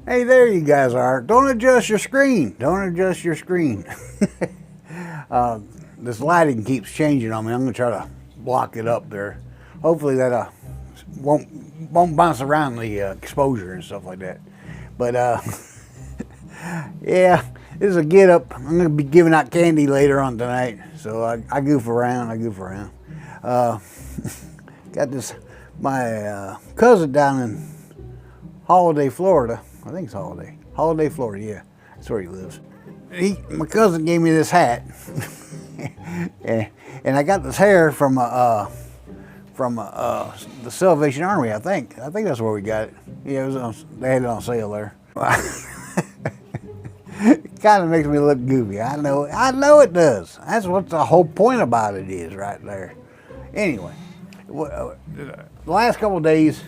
Hey, there you guys are. Don't adjust your screen. Don't adjust your screen. This lighting keeps changing on me. I'm going to try to block it up there. Hopefully that won't bounce around the exposure and stuff like that. But yeah, this is a get up. I'm going to be giving out candy later on tonight. So I goof around. Got my cousin down in Holiday, Florida. I think it's Holiday, Florida. Yeah, that's where he lives. My cousin gave me this hat, and I got this hair from the Salvation Army. I think that's where we got it. Yeah, they had it on sale there. It kind of makes me look goofy. I know it does. That's what the whole point about it is, right there. Anyway, the last couple of days,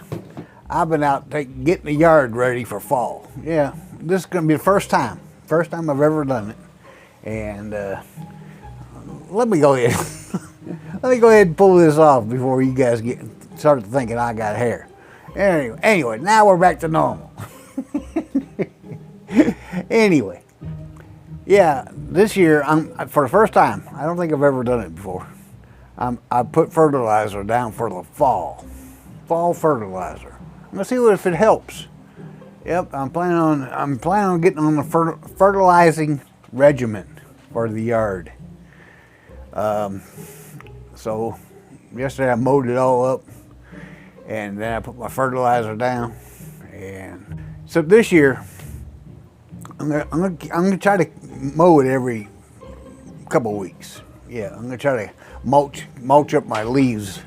I've been out getting the yard ready for fall. Yeah, this is going to be the first time I've ever done it. And let me go ahead and pull this off before you guys start thinking I got hair. Anyway, now we're back to normal. Anyway, yeah, this year for the first time. I don't think I've ever done it before. I put fertilizer down for the fall fertilizer. I'm gonna see if it helps. Yep, I'm planning on getting on the fertilizing regimen for the yard. So yesterday I mowed it all up, and then I put my fertilizer down. And so this year I'm gonna try to mow it every couple of weeks. Yeah, I'm gonna try to mulch up my leaves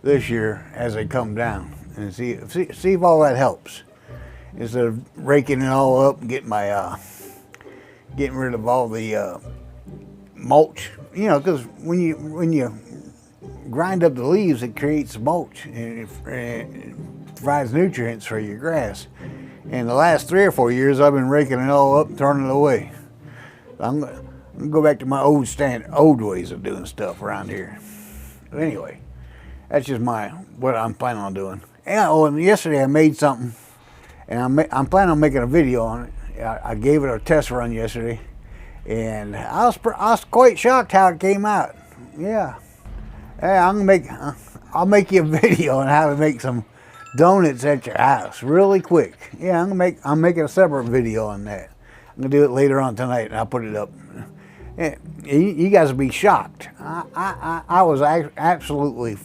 this year as they come down, and see if all that helps. Instead of raking it all up and getting rid of all the mulch, you know, because when you grind up the leaves, it creates mulch and it provides nutrients for your grass. And the last 3 or 4 years, I've been raking it all up and throwing it away. I'm gonna go back to my old ways of doing stuff around here. But anyway, that's just what I'm planning on doing. And yesterday I made something, and I'm planning on making a video on it. I gave it a test run yesterday, and I was quite shocked how it came out. Yeah, hey, I'll make you a video on how to make some donuts at your house really quick. Yeah, I'm making a separate video on that. I'm gonna do it later on tonight, and I'll put it up. You guys will be shocked. I was absolutely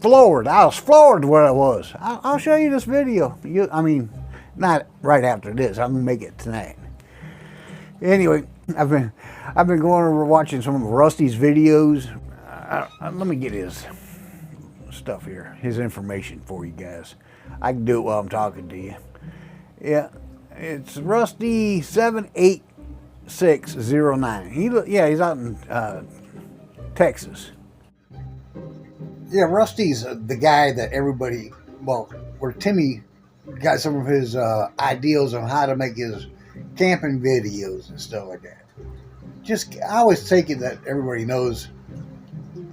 floored. I was floored what I was. I'll show you this video. I mean, not right after this. I'm gonna make it tonight. Anyway, I've been going over watching some of Rusty's videos. Let me get his stuff here, his information for you guys. I can do it while I'm talking to you. Yeah, it's Rusty 78609. He's out in Texas. Yeah, Rusty's the guy that everybody, where Timmy got some of his ideals on how to make his camping videos and stuff like that. I always take it that everybody knows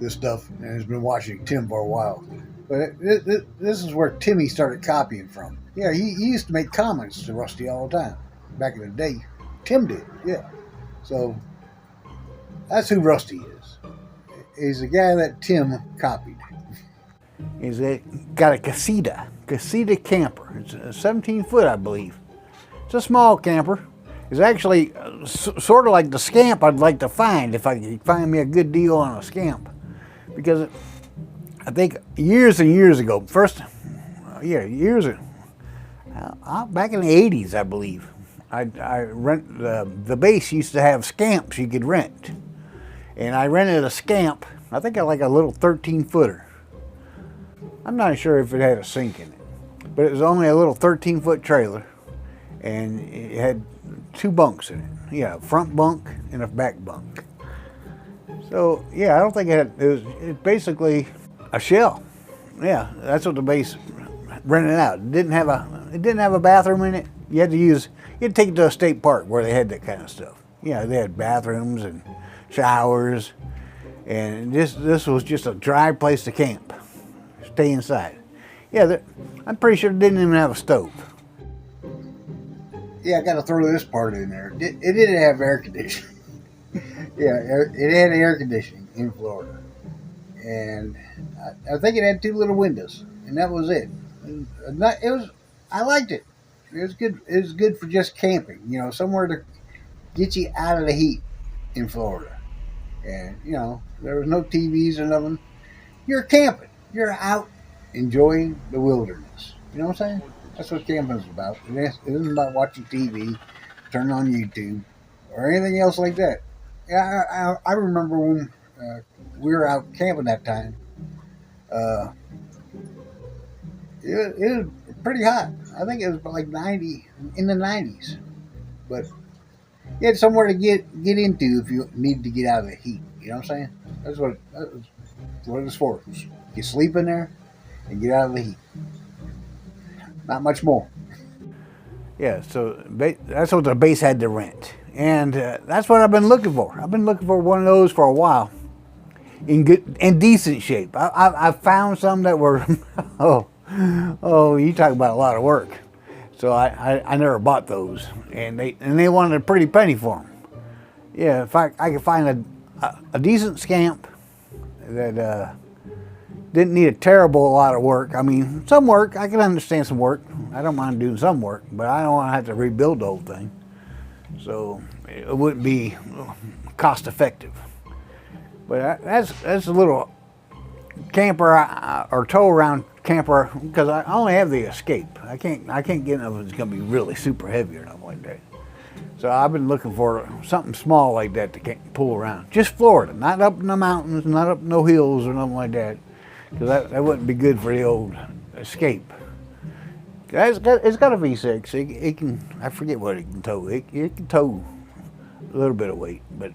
this stuff and has been watching Tim for a while. But this is where Timmy started copying from. Yeah, he used to make comments to Rusty all the time. Back in the day, Tim did, yeah. So that's who Rusty is. He's the guy that Tim copied. He's got a casita camper. It's a 17-foot, I believe. It's a small camper. It's actually sort of like the Scamp I'd like to find if I could find me a good deal on a Scamp. Because I think years and years ago, back in the 80s, I believe, I rent the base used to have Scamps you could rent. And I rented a Scamp, I think like a little 13-footer. I'm not sure if it had a sink in it, but it was only a little 13-foot trailer, and it had 2 bunks in it. Yeah, a front bunk and a back bunk. So yeah, I don't think it was basically a shell. Yeah, that's what the base rented out. It didn't have a bathroom in it. You had to take it to a state park where they had that kind of stuff. Yeah, they had bathrooms and showers, and this was just a dry place to camp. Stay inside. Yeah, I'm pretty sure it didn't even have a stove. Yeah, I got to throw this part in there. It didn't have air conditioning. Yeah, it had air conditioning in Florida, and I think it had 2 little windows, and that was it. It was. I liked it. It was good. It was good for just camping. You know, somewhere to get you out of the heat in Florida. And you know, there was no TVs or nothing. You're camping. You're out enjoying the wilderness. You know what I'm saying? That's what camping is about. It isn't about watching TV, turning on YouTube, or anything else like that. Yeah, I remember when we were out camping that time. Uh, it was pretty hot. I think it was like 90 in the 90s. But you had somewhere to get into if you needed to get out of the heat. You know what I'm saying? That's what it's for. You sleep in there and get out of the heat. Not much more. Yeah, so that's what the base had to rent. And that's what I've been looking for. I've been looking for one of those for a while, in good and decent shape. I found some that were, you talk about a lot of work. So I never bought those, and they wanted a pretty penny for them. Yeah, if I could find a decent scamp that didn't need a terrible lot of work. I mean, some work, I can understand some work. I don't mind doing some work, but I don't want to have to rebuild the whole thing. So it wouldn't be cost effective. But that's a little camper or tow around camper, because I only have the Escape. I can't get nothing that's gonna be really super heavy or nothing like that. So I've been looking for something small like that to pull around. Just Florida, not up in the mountains, not up no hills or nothing like that, because that wouldn't be good for the old Escape. It's got a V6. It can, I forget what it can tow. It can tow a little bit of weight, but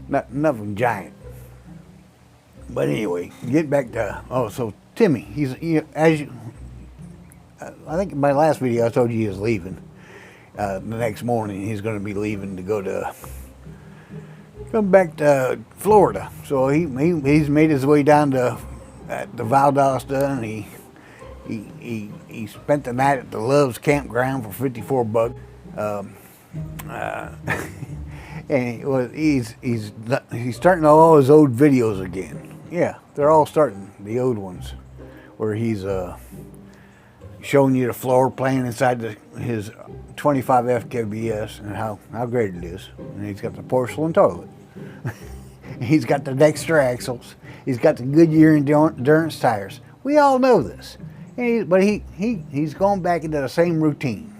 nothing giant. But anyway, get back to, so Timmy, I think in my last video I told you he was leaving. The next morning he's going to be leaving to come back to Florida. So he's made his way down to the Valdosta, and he spent the night at the Love's campground for $54. And he's starting all his old videos again. Yeah, they're all starting, the old ones, where he's showing you the floor plan inside his 25 FKBS and how great it is. And he's got the porcelain toilet. He's got the Dexter axles. He's got the Goodyear endurance tires. We all know this. But he's going back into the same routine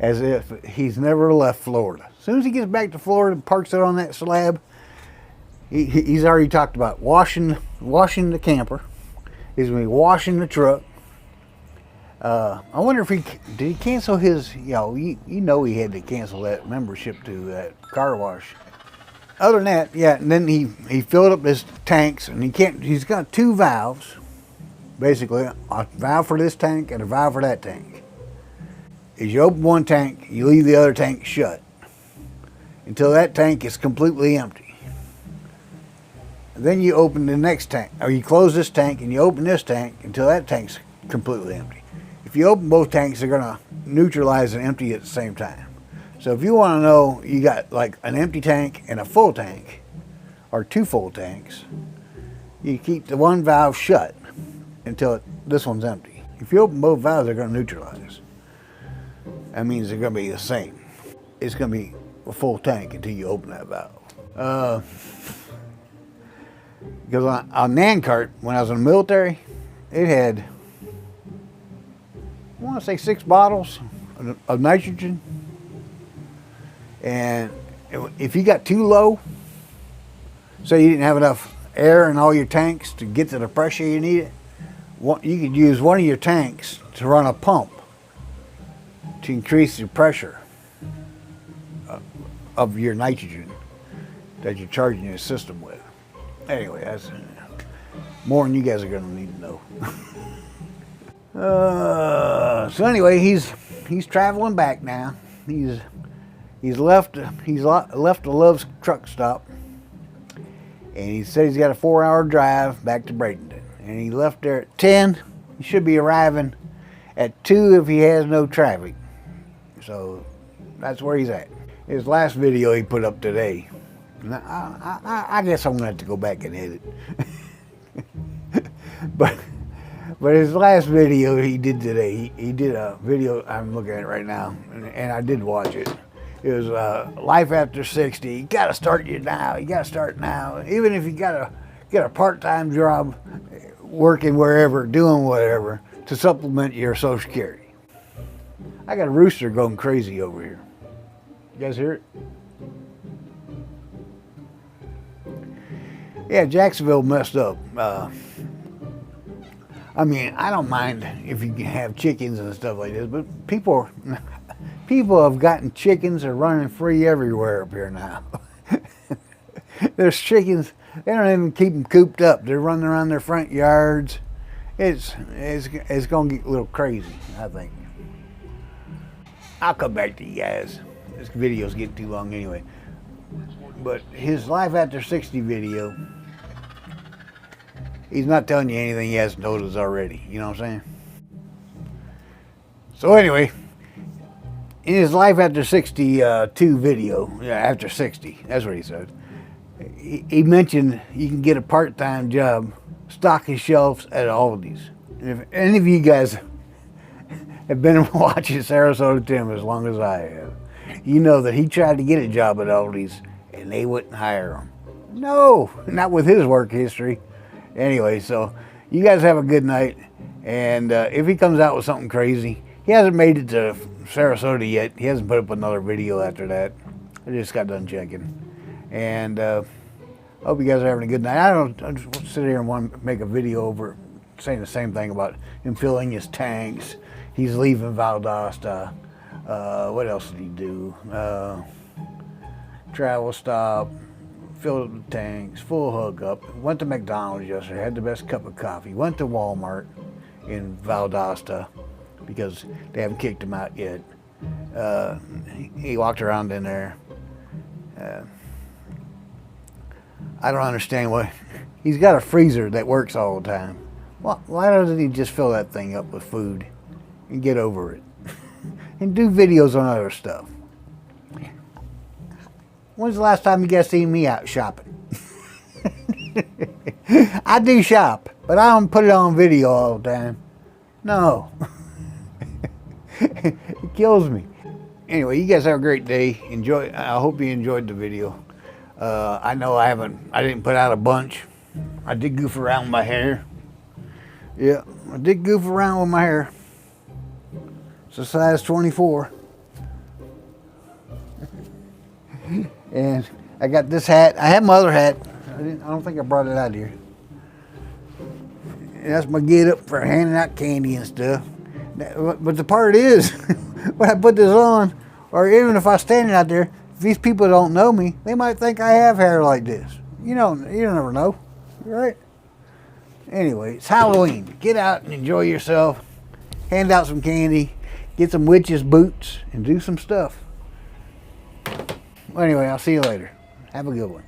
as if he's never left Florida. As soon as he gets back to Florida and parks it on that slab, he's already talked about washing the camper. He's going to be washing the truck. I wonder if did he cancel his, you know he had to cancel that membership to that car wash. Other than that, yeah, and then he filled up his tanks, and he's got 2 valves, basically, a valve for this tank and a valve for that tank. As you open one tank, you leave the other tank shut until that tank is completely empty. And then you open the next tank, or you close this tank and you open this tank until that tank's completely empty. If you open both tanks, they're going to neutralize and empty at the same time. So if you want to know you got like an empty tank and a full tank, or 2 full tanks, you keep the one valve shut until this one's empty. If you open both valves, they're going to neutralize. That means they're going to be the same. It's going to be a full tank until you open that valve. Because on Nancart, when I was in the military, it had, I want to say 6 bottles of nitrogen. And if you got too low, so you didn't have enough air in all your tanks to get to the pressure you needed, you could use one of your tanks to run a pump to increase your pressure of your nitrogen that you're charging your system with. Anyway, that's more than you guys are going to need to know. So anyway, he's traveling back now. He's left the Love's truck stop, and he said he's got a 4-hour drive back to Bradenton. And he left there at 10. He should be arriving at 2 if he has no traffic. So that's where he's at. His last video he put up today. I guess I'm gonna have to go back and edit. but his last video he did today, he did a video, I'm looking at it right now, and I did watch it. It was life after 60. You gotta start you now. You gotta start now. Even if you gotta get a part-time job, working wherever, doing whatever, to supplement your Social Security. I got a rooster going crazy over here. You guys hear it? Yeah, Jacksonville messed up. I mean, I don't mind if you can have chickens and stuff like this, but people have gotten chickens. Are running free everywhere up here now. There's chickens. They don't even keep them cooped up. They're running around their front yards. It's going to get a little crazy, I think. I'll come back to you guys. This video's getting too long anyway. But his life after 60 video, he's not telling you anything he hasn't told us already. You know what I'm saying? So anyway, in his life after 62 video, yeah, after 60, that's what he said. He mentioned you can get a part-time job stocking shelves at Aldi's. And if any of you guys have been watching Sarasota Tim as long as I have, you know that he tried to get a job at Aldi's and they wouldn't hire him. No, not with his work history. Anyway, so you guys have a good night. And if he comes out with something crazy, he hasn't made it to Sarasota yet. He hasn't put up another video after that. I just got done checking. And I hope you guys are having a good night. I just sit here and want to make a video over saying the same thing about him filling his tanks. He's leaving Valdosta. What else did he do? Travel stop, filled the tanks, full hookup. Went to McDonald's yesterday, had the best cup of coffee. Went to Walmart in Valdosta because they haven't kicked him out yet. He walked around in there. I don't understand why. He's got a freezer that works all the time. Why doesn't he just fill that thing up with food and get over it? And do videos on other stuff. When's the last time you guys seen me out shopping? I do shop, but I don't put it on video all the time. No. It kills me. Anyway, you guys have a great day. I hope you enjoyed the video. I know I didn't put out a bunch. I did goof around with my hair. Yeah, I did goof around with my hair. It's a size 24. And I got this hat. I have my other hat. I don't think I brought it out here. And that's my get up for handing out candy and stuff. But the part is, when I put this on, or even if I stand out there, if these people don't know me, they might think I have hair like this. You never know, right? Anyway, it's Halloween. Get out and enjoy yourself. Hand out some candy. Get some witches' boots and do some stuff. Well, anyway, I'll see you later. Have a good one.